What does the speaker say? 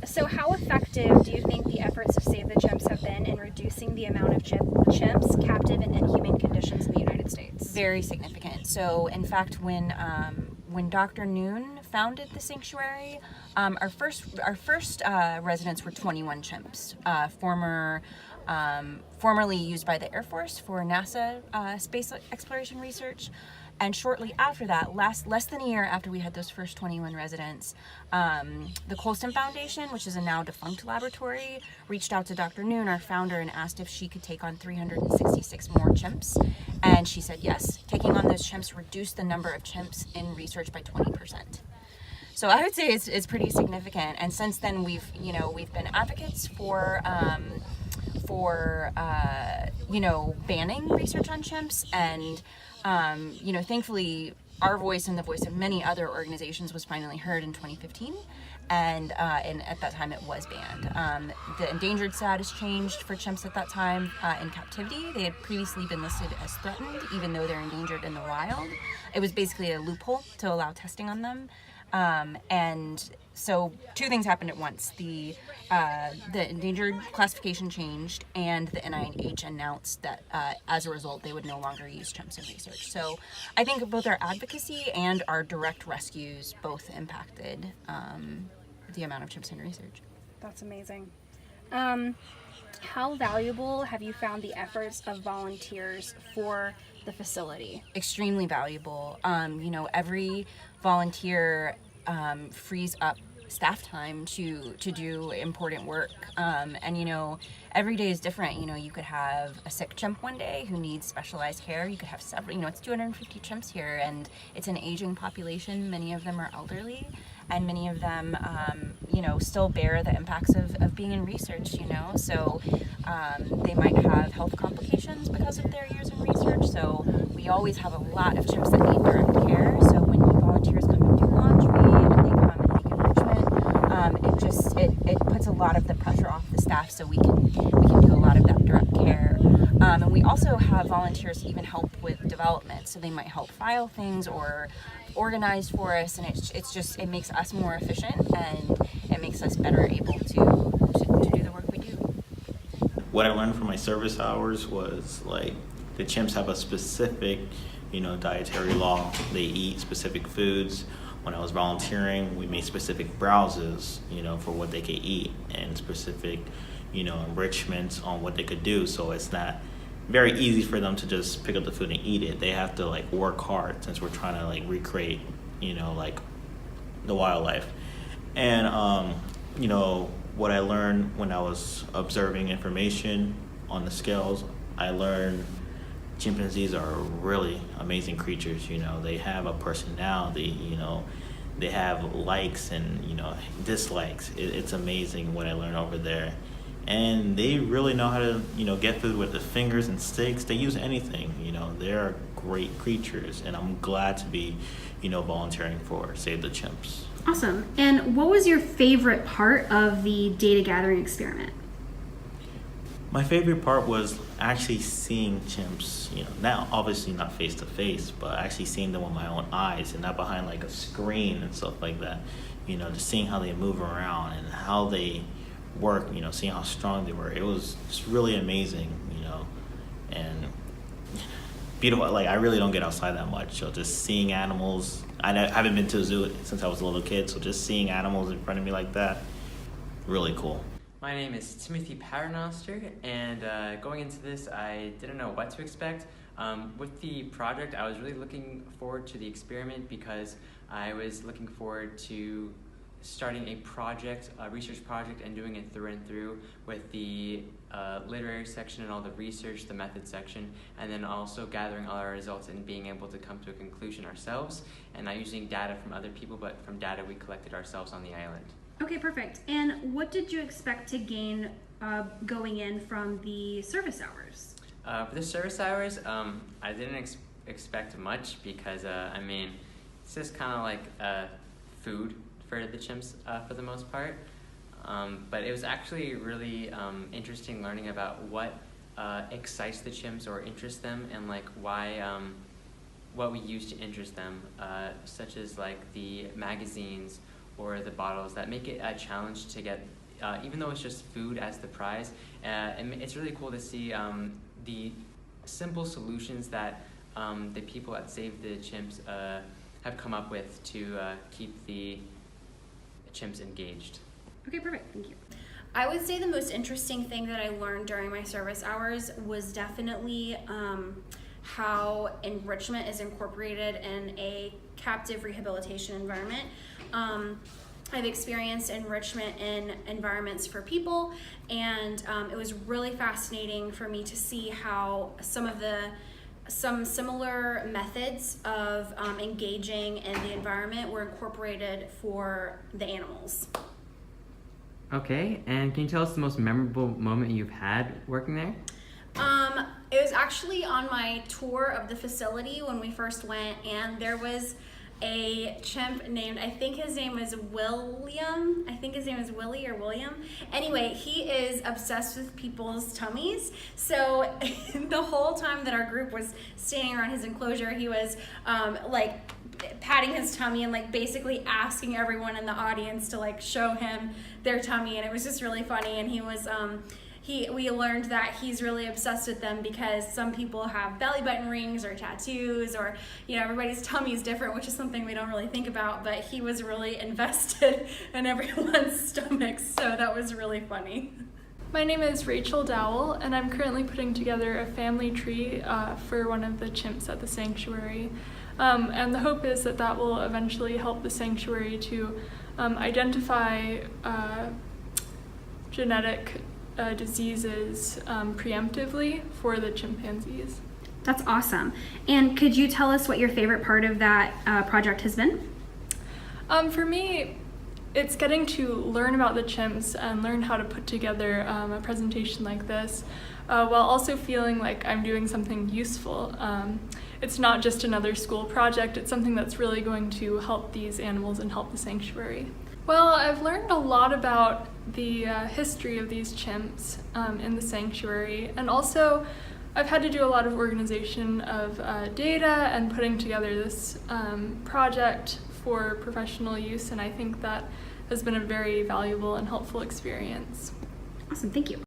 So how effective do you think the efforts of Save the Chimps have been in reducing the amount of chimps captive in inhumane conditions in the United States? Very significant. So, in fact, when Dr. Noon founded the sanctuary, our first residents were 21 chimps, formerly used by the Air Force for NASA space exploration research. And shortly after that, less than a year after we had those first 21 residents, the Colston Foundation, which is a now defunct laboratory, reached out to Dr. Noon, our founder, and asked if she could take on 366 more chimps. And she said yes. Taking on those chimps reduced the number of chimps in research by 20%. So I would say it's pretty significant. And since then, we've been advocates for banning research on chimps, and thankfully our voice and the voice of many other organizations was finally heard in 2015, and at that time it was banned. The endangered status changed for chimps at that time in captivity. They had previously been listed as threatened, even though they're endangered in the wild. It was basically a loophole to allow testing on them. And so two things happened at once. The endangered classification changed, and the NIH announced that as a result they would no longer use chimps in research. So I think both our advocacy and our direct rescues both impacted the amount of chimps in research. That's amazing. How valuable have you found the efforts of volunteers for the facility? Extremely valuable. Every volunteer frees up staff time to do important work, and every day is different. You could have a sick chimp one day who needs specialized care. You could have several, it's 250 chimps here, and it's an aging population. Many of them are elderly, and many of them still bear the impacts of being in research. So they might have health complications because of their years in research. So we always have a lot of chimps that need direct care. So when volunteers come and do laundry, and they come and make enrichment, it puts a lot of the pressure off the staff, so we can do a lot of that direct care. And we also have volunteers even help with development, so they might help file things or organize for us, and it makes us more efficient, and it makes us better able to do the work we do. What I learned from my service hours was like the chimps have a specific dietary law. They eat specific foods. When I was volunteering, we made specific browses, for what they could eat, and specific, enrichments on what they could do. So it's not very easy for them to just pick up the food and eat it. They have to work hard, since we're trying to recreate, the wildlife. And what I learned when I was observing information on the scales, I learned chimpanzees are really amazing creatures. They have a personality. They have likes and dislikes. It's amazing what I learned over there, and they really know how to get food with the fingers and sticks. They use anything. They're great creatures, and I'm glad to be volunteering for Save the Chimps. Awesome. And what was your favorite part of the data gathering experiment? My favorite part was actually seeing chimps, now obviously not face to face, but actually seeing them with my own eyes and not behind a screen and stuff like that. Just seeing how they move around and how they work, seeing how strong they were. It was just really amazing, and beautiful. I really don't get outside that much, so just seeing animals. I haven't been to a zoo since I was a little kid, so just seeing animals in front of me like that, really cool. My name is Timothy Paternoster, and going into this, I didn't know what to expect. With the project, I was really looking forward to the experiment because I was looking forward to starting a research project, and doing it through and through with the literary section and all the research, the method section, and then also gathering all our results and being able to come to a conclusion ourselves, and not using data from other people, but from data we collected ourselves on the island. Okay, perfect. And what did you expect to gain going in from the service hours? For the service hours, I didn't expect much because, it's just kind of like food for the chimps for the most part. But it was actually really interesting learning about what excites the chimps or interests them, and why, what we use to interest them, such as the magazines or the bottles that make it a challenge to get, even though it's just food as the prize. And it's really cool to see the simple solutions that the people at Save the Chimps have come up with to keep the chimps engaged. Okay, perfect. Thank you. I would say the most interesting thing that I learned during my service hours was definitely how enrichment is incorporated in a captive rehabilitation environment. I've experienced enrichment in environments for people, and it was really fascinating for me to see how some similar methods of engaging in the environment were incorporated for the animals. Okay, and can you tell us the most memorable moment you've had working there? It was actually on my tour of the facility when we first went, and there was a chimp named, I think his name was William. I think his name is Willie or William. Anyway, he is obsessed with people's tummies. So the whole time that our group was standing around his enclosure, he was like patting his tummy and like basically asking everyone in the audience to like show him their tummy, and it was just really funny. And he was we learned that he's really obsessed with them because some people have belly button rings or tattoos, or everybody's tummy is different, which is something we don't really think about, but he was really invested in everyone's stomachs, so that was really funny. My name is Rachel Dowell, and I'm currently putting together a family tree for one of the chimps at the sanctuary. And the hope is that that will eventually help the sanctuary to identify genetic diseases preemptively for the chimpanzees. That's awesome. And could you tell us what your favorite part of that project has been? For me, it's getting to learn about the chimps and learn how to put together a presentation like this, while also feeling like I'm doing something useful. It's not just another school project, it's something that's really going to help these animals and help the sanctuary. Well, I've learned a lot about the history of these chimps in the sanctuary, and also I've had to do a lot of organization of data and putting together this project for professional use, and I think that has been a very valuable and helpful experience. Awesome, thank you.